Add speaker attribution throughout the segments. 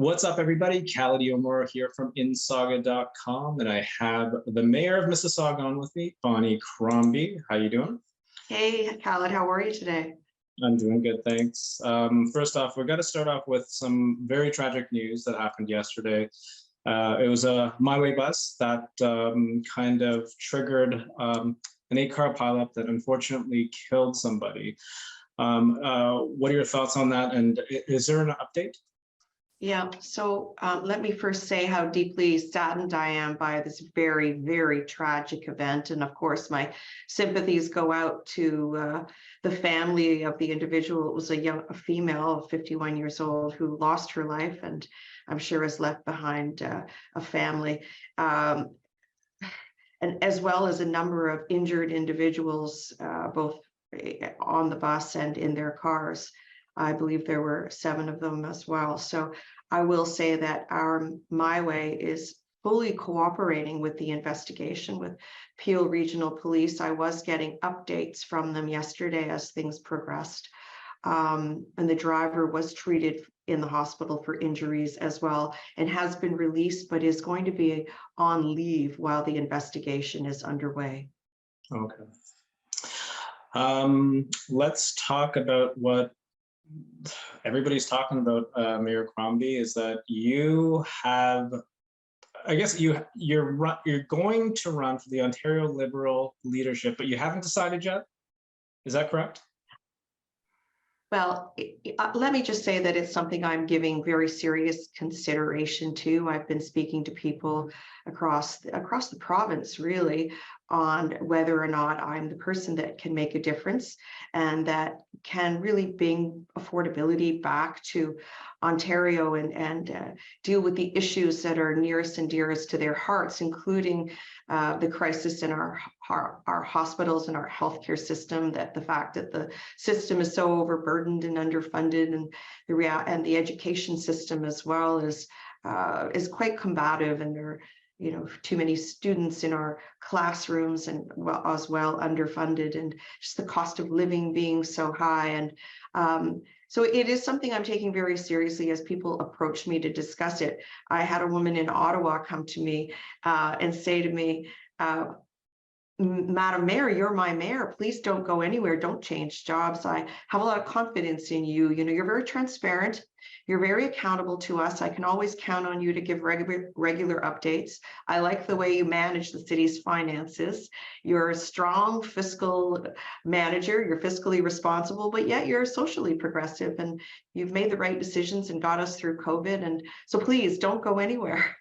Speaker 1: What's up, everybody? Callie O'Mora here from îSAUGA.com, and I have the mayor of Mississauga on with me, Bonnie Crombie. How you doing?
Speaker 2: Hey, Khaled, how are you today?
Speaker 1: I'm doing good, thanks. First off, we're going to start off with some very tragic news that happened yesterday. It was a MiWay bus that kind of triggered an 8-car pileup that unfortunately killed somebody. What are your thoughts on that? And is there an update?
Speaker 2: Yeah, so let me first say how deeply saddened I am by this very, very tragic event. And of course, my sympathies go out to the family of the individual. It was a female, 51 years old, who lost her life, and I'm sure has left behind a family. And as well as a number of injured individuals, both on the bus and in their cars. I believe there were 7 of them as well. So I will say that our MiWay is fully cooperating with the investigation with Peel Regional Police. I was getting updates from them yesterday as things progressed. And the driver was treated in the hospital for injuries as well and has been released, but is going to be on leave while the investigation is underway.
Speaker 1: Okay. Let's talk about what everybody's talking about, Mayor Crombie, is that you have, I guess you're going to run for the Ontario Liberal leadership, but you haven't decided yet. Is that correct?
Speaker 2: Well, let me just say that it's something I'm giving very serious consideration to. I've been speaking to people across the province, really, on whether or not I'm the person that can make a difference and that can really bring affordability back to Ontario and deal with the issues that are nearest and dearest to their hearts, including the crisis in our hospitals and our healthcare system, that the fact that the system is so overburdened and underfunded, and the education system as well is quite combative, and there are too many students in our classrooms and as well underfunded, and just the cost of living being so high. And so it is something I'm taking very seriously as people approach me to discuss it. I had a woman in Ottawa come to me and say to me, Madam Mayor, you're my mayor. Please don't go anywhere. Don't change jobs. I have a lot of confidence in you. You're very transparent. You're very accountable to us. I can always count on you to give regular updates. I like the way you manage the city's finances. You're a strong fiscal manager. You're fiscally responsible, but yet you're socially progressive, and you've made the right decisions and got us through COVID. And so please don't go anywhere.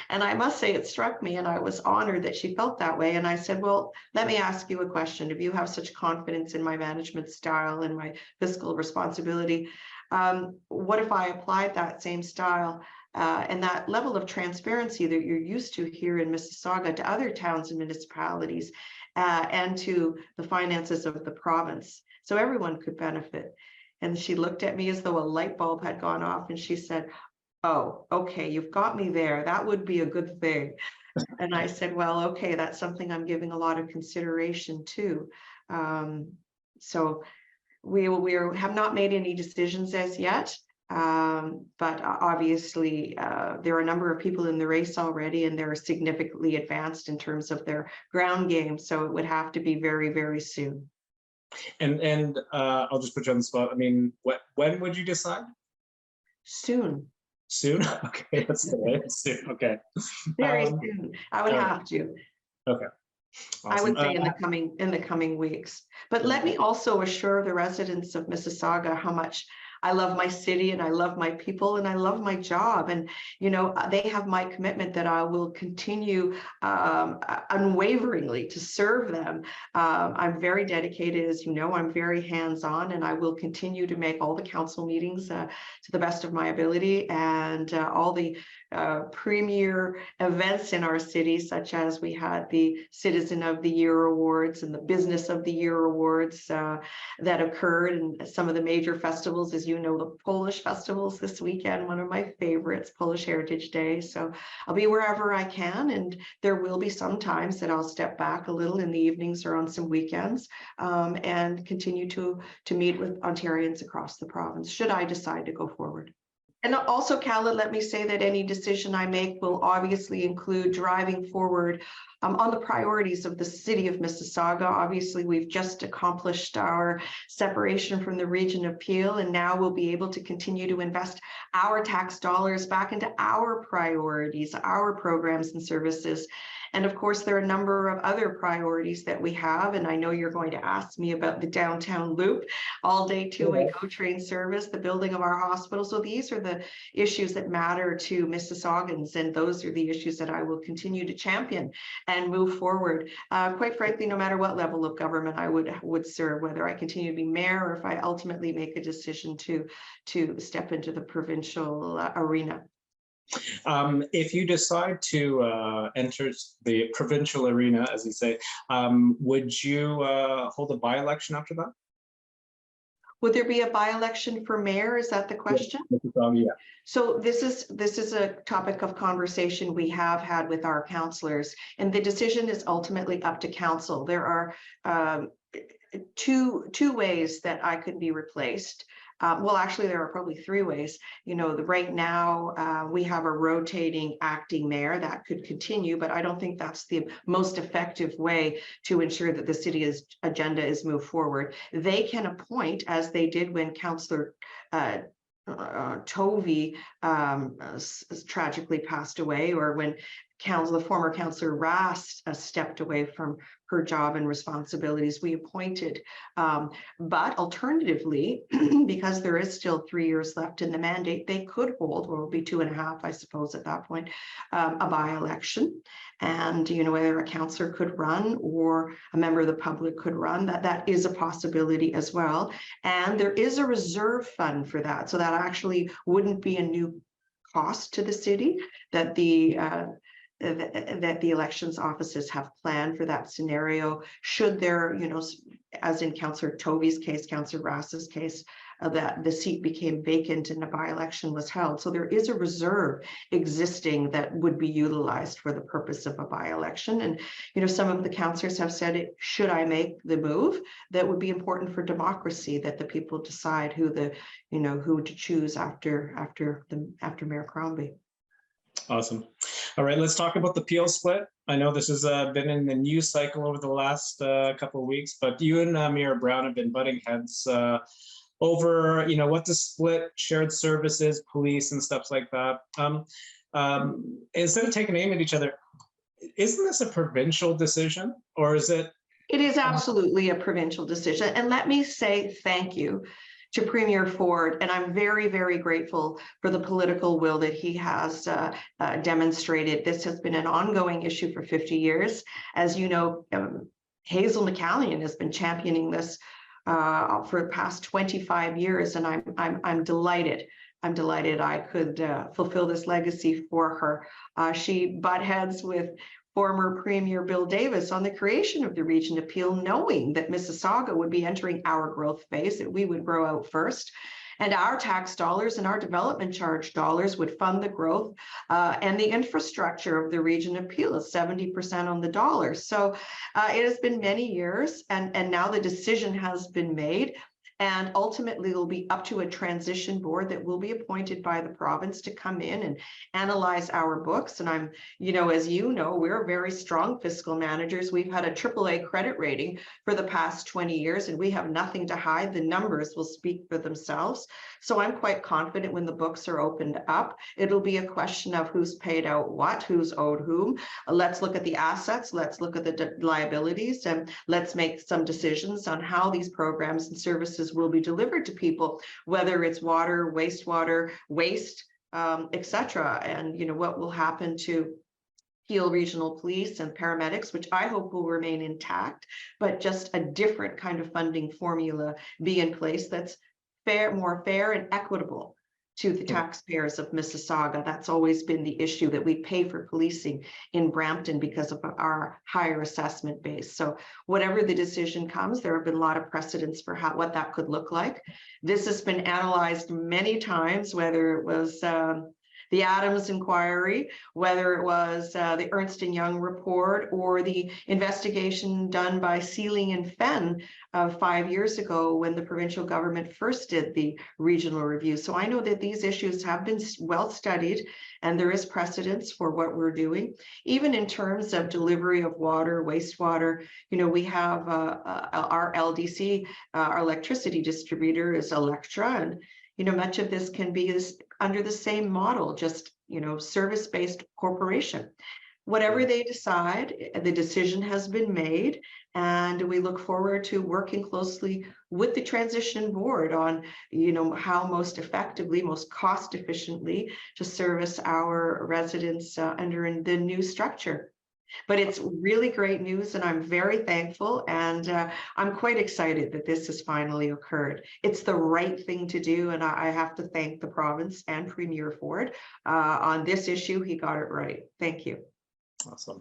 Speaker 2: And I must say, it struck me, and I was honored that she felt that way. And I said, well, let me ask you a question. If you have such confidence in my management style and my fiscal responsibility, what if I applied that same style and that level of transparency that you're used to here in Mississauga to other towns and municipalities and to the finances of the province, so everyone could benefit? And she looked at me as though a light bulb had gone off, and she said, oh, okay, you've got me there. That would be a good thing. And I said, well, okay, that's something I'm giving a lot of consideration to. So we have not made any decisions as yet, but obviously there are a number of people in the race already, and they're significantly advanced in terms of their ground game. So it would have to be very, very soon.
Speaker 1: And I'll just put you on the spot. I mean, when would you decide?
Speaker 2: Soon.
Speaker 1: Soon? Okay, that's the way. Soon. Okay.
Speaker 2: Very soon. I would have to.
Speaker 1: Okay. Awesome.
Speaker 2: I would say in the coming weeks. But let me also assure the residents of Mississauga how much I love my city, and I love my people, and I love my job. And, they have my commitment that I will continue unwaveringly to serve them. I'm very dedicated, as you know. I'm very hands-on, and I will continue to make all the council meetings to the best of my ability, and all the premier events in our city, such as we had the Citizen of the Year Awards and the Business of the Year Awards that occurred, and some of the major festivals, as you know, the Polish festivals this weekend, one of my favorites, Polish Heritage Day. So I'll be wherever I can, and there will be some times that I'll step back a little in the evenings or on some weekends and continue to meet with Ontarians across the province, should I decide to go forward. And also, Calla, let me say that any decision I make will obviously include driving forward on the priorities of the city of Mississauga. Obviously, we've just accomplished our separation from the region of Peel, and now we'll be able to continue to invest our tax dollars back into our priorities, our programs and services. And of course, there are a number of other priorities that we have. And I know you're going to ask me about the downtown loop, all-day two-way GO train service, the building of our hospital. So these are the issues that matter to Mississaugans, and those are the issues that I will continue to champion and move forward. Quite frankly, no matter what level of government I would serve, whether I continue to be mayor or if I ultimately make a decision to step into the provincial arena.
Speaker 1: If you decide to enter the provincial arena, as you say, would you hold a by-election after that?
Speaker 2: Would there be a by-election for mayor? Is that the question?
Speaker 1: Yeah.
Speaker 2: So this is a topic of conversation we have had with our councillors, and the decision is ultimately up to council. There are two ways that I could be replaced. Well, actually, there are probably three ways. You know, right now we have a rotating acting mayor that could continue, but I don't think that's the most effective way to ensure that the city's agenda is moved forward. They can appoint, as they did when Councillor Tovey tragically passed away, or when the former Councillor Rast stepped away from her job and responsibilities, we appointed. But alternatively, because there is still 3 years left in the mandate, they could hold, or it will be 2.5, I suppose, at that point, a by-election. And, you know, whether a councillor could run or a member of the public could run, that is a possibility as well. And there is a reserve fund for that. So that actually wouldn't be a new cost to the city, that the elections offices have planned for that scenario. Should there, you know, as in Councillor Tovey's case, Councillor Rass's case, that the seat became vacant and a by-election was held. So there is a reserve existing that would be utilized for the purpose of a by-election. And, you know, some of the councillors have said, should I make the move? That would be important for democracy, that the people decide who to choose after Mayor Crombie.
Speaker 1: Awesome. All right, let's talk about the Peel split. I know this has been in the news cycle over the last couple of weeks, but you and Mayor Brown have been butting heads over, you know, what the split, shared services, police, and stuff like that. Instead of taking aim at each other, isn't this a provincial decision, or is it?
Speaker 2: It is absolutely a provincial decision, and let me say thank you to Premier Ford, and I'm very, very grateful for the political will that he has demonstrated. This has been an ongoing issue for 50 years. As you know, Hazel McCallion has been championing this for the past 25 years, and I'm delighted. I'm delighted I could fulfill this legacy for her. She butt heads with former Premier Bill Davis on the creation of the region of Peel, knowing that Mississauga would be entering our growth phase, that we would grow out first. And our tax dollars and our development charge dollars would fund the growth and the infrastructure of the region of Peel is 70% on the dollar. So it has been many years, and now the decision has been made. And ultimately, it'll be up to a transition board that will be appointed by the province to come in and analyze our books. And I'm, you know, as you know, we're very strong fiscal managers. We've had a AAA credit rating for the past 20 years, and we have nothing to hide. The numbers will speak for themselves. So I'm quite confident when the books are opened up, it'll be a question of who's paid out what, who's owed whom. Let's look at the assets. Let's look at the liabilities, and let's make some decisions on how these programs and services will be delivered to people, whether it's water, wastewater, waste, etc. And, you know, what will happen to Peel Regional Police and paramedics, which I hope will remain intact, but just a different kind of funding formula be in place that's fair, more fair and equitable to the taxpayers of Mississauga. That's always been the issue, that we pay for policing in Brampton because of our higher assessment base. So whatever the decision comes, there have been a lot of precedents for what that could look like. This has been analyzed many times, whether it was the Adams inquiry, whether it was the Ernst & Young report or the investigation done by Sealing and Fenn 5 years ago when the provincial government first did the regional review. So I know that these issues have been well studied and there is precedence for what we're doing. Even in terms of delivery of water, wastewater, we have our LDC, our electricity distributor is Electra, and much of this can be under the same model, just service-based corporation. Whatever they decide, the decision has been made, and we look forward to working closely with the transition board on how most effectively, most cost efficiently to service our residents under the new structure. But it's really great news, and I'm very thankful, and I'm quite excited that this has finally occurred. It's the right thing to do, and I have to thank the province and Premier Ford on this issue. He got it right. Thank you.
Speaker 1: Awesome.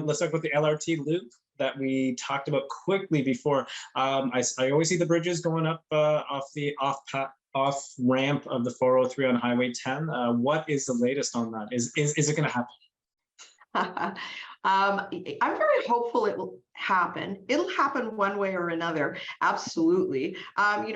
Speaker 1: Let's talk about the LRT loop that we talked about quickly before. I always see the bridges going up off the off ramp of the 403 on Highway 10. What is the latest on that? Is it going to happen?
Speaker 2: I'm very hopeful it will happen. It'll happen one way or another. Absolutely.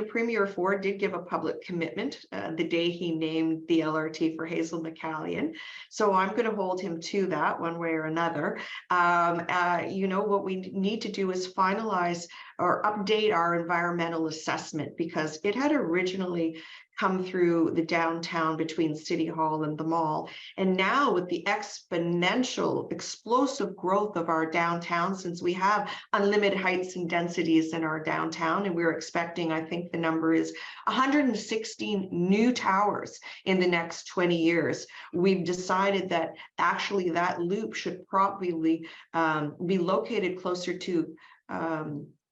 Speaker 2: Premier Ford did give a public commitment the day he named the LRT for Hazel McCallion. So I'm going to hold him to that one way or another. What we need to do is finalize or update our environmental assessment, because it had originally come through the downtown between City Hall and the mall. And now with the exponential, explosive growth of our downtown, since we have unlimited heights and densities in our downtown, and we're expecting, I think the number is 116 new towers in the next 20 years, we've decided that actually that loop should probably be located closer to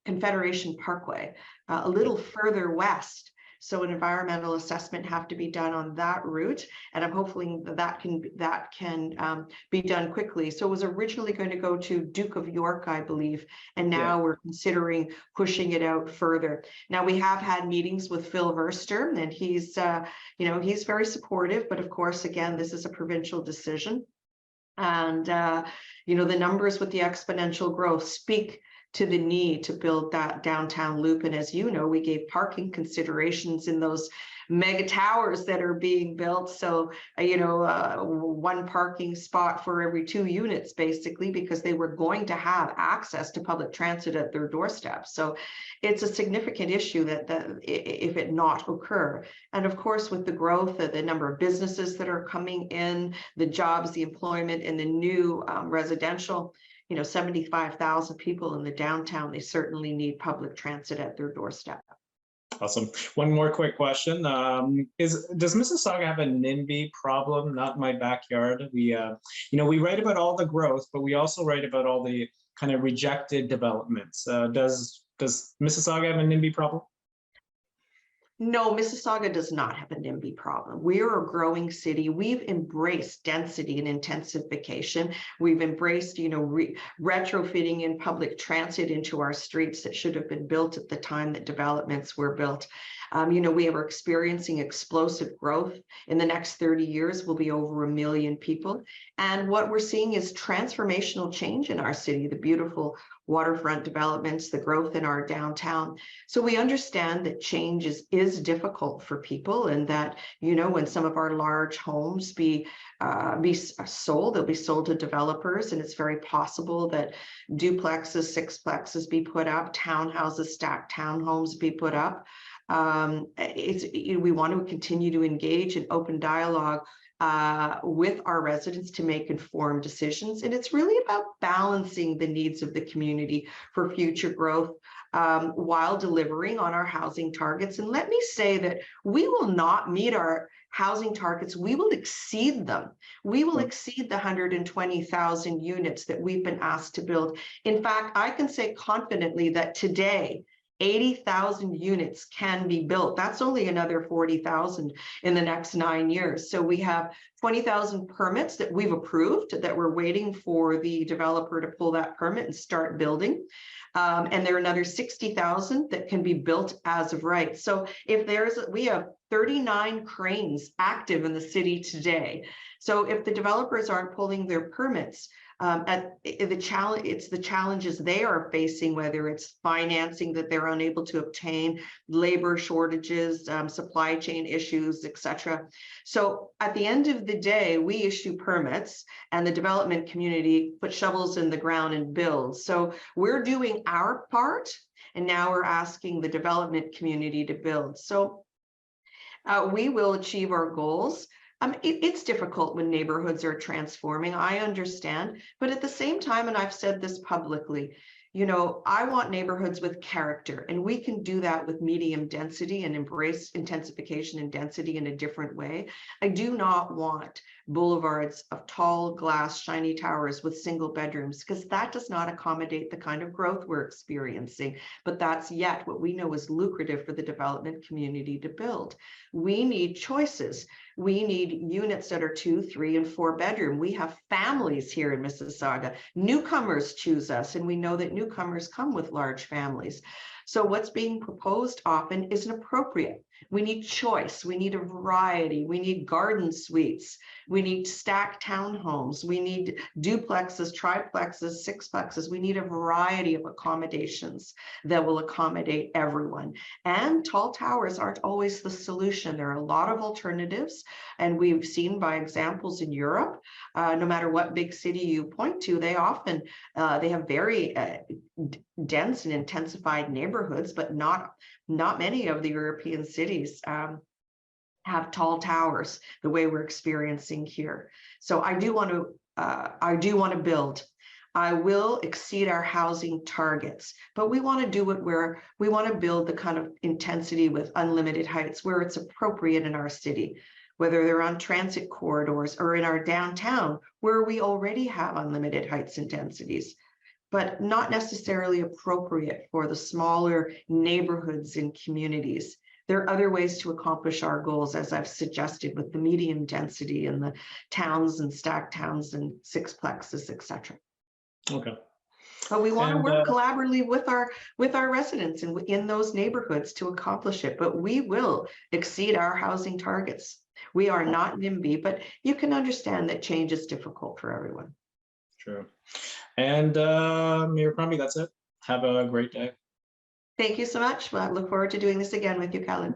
Speaker 2: Confederation Parkway, a little further west. So an environmental assessment have to be done on that route, and I'm hoping that can be done quickly. So it was originally going to go to Duke of York, I believe, and now we're considering pushing it out further. Now we have had meetings with Phil Verster, and he's he's very supportive, but of course, again, this is a provincial decision, and the numbers with the exponential growth speak to the need to build that downtown loop. And as you know, we gave parking considerations in those mega towers that are being built. So, one parking spot for every 2 units, basically, because they were going to have access to public transit at their doorstep. So it's a significant issue that if it not occur. And of course, with the growth of the number of businesses that are coming in, the jobs, the employment, and the new residential, 75,000 people in the downtown, they certainly need public transit at their doorstep.
Speaker 1: Awesome. One more quick question. Does Mississauga have a NIMBY problem? Not in my backyard. We write about all the growth, but we also write about all the kind of rejected developments. Does Mississauga have a NIMBY problem?
Speaker 2: No, Mississauga does not have a NIMBY problem. We are a growing city. We've embraced density and intensification. We've embraced, retrofitting in public transit into our streets that should have been built at the time that developments were built. We are experiencing explosive growth. In the next 30 years, we'll be over 1 million people. And what we're seeing is transformational change in our city, the beautiful waterfront developments, the growth in our downtown. So we understand that change is difficult for people, and that, when some of our large homes be sold, they'll be sold to developers, and it's very possible that duplexes, sixplexes be put up, townhouses, stacked townhomes be put up. We want to continue to engage in open dialogue with our residents to make informed decisions. And it's really about balancing the needs of the community for future growth while delivering on our housing targets. And let me say that we will not meet our housing targets. We will exceed them. We will exceed the 120,000 units that we've been asked to build. In fact, I can say confidently that today, 80,000 units can be built. That's only another 40,000 in the next 9 years. So we have 20,000 permits that we've approved that we're waiting for the developer to pull that permit and start building. And there are another 60,000 that can be built as of right. So if we have 39 cranes active in the city today. So if the developers aren't pulling their permits, it's the challenges they are facing, whether it's financing that they're unable to obtain, labor shortages, supply chain issues, etc. So at the end of the day, we issue permits and the development community put shovels in the ground and build. So we're doing our part, and now we're asking the development community to build. So we will achieve our goals. It's difficult when neighborhoods are transforming, I understand, but at the same time, and I've said this publicly, you know, I want neighborhoods with character, and we can do that with medium density and embrace intensification and density in a different way. I do not want boulevards of tall glass, shiny towers with single bedrooms, because that does not accommodate the kind of growth we're experiencing. But that's yet what we know is lucrative for the development community to build. We need choices. We need units that are 2, 3, and 4 bedroom. We have families here in Mississauga. Newcomers choose us, and we know that newcomers come with large families. So what's being proposed often isn't appropriate. We need choice. We need a variety. We need garden suites. We need stacked townhomes. We need duplexes, triplexes, sixplexes. We need a variety of accommodations that will accommodate everyone. And tall towers aren't always the solution. There are a lot of alternatives. And we've seen by examples in Europe, no matter what big city you point to, they often, they have very dense and intensified neighborhoods, but not many of the European cities have tall towers the way we're experiencing here. So I do want to build. I will exceed our housing targets, but we want to do it where we want to build the kind of intensity with unlimited heights where it's appropriate in our city, whether they're on transit corridors or in our downtown where we already have unlimited heights and densities, but not necessarily appropriate for the smaller neighborhoods and communities. There are other ways to accomplish our goals, as I've suggested, with the medium density and the towns and stacked towns and sixplexes, etc.
Speaker 1: Okay.
Speaker 2: But we want to work collaboratively with our residents and in those neighborhoods to accomplish it. But we will exceed our housing targets. We are not NIMBY, but you can understand that change is difficult for everyone.
Speaker 1: True. And Mayor Crombie, that's it. Have a great day.
Speaker 2: Thank you so much. Well, I look forward to doing this again with you, Callan.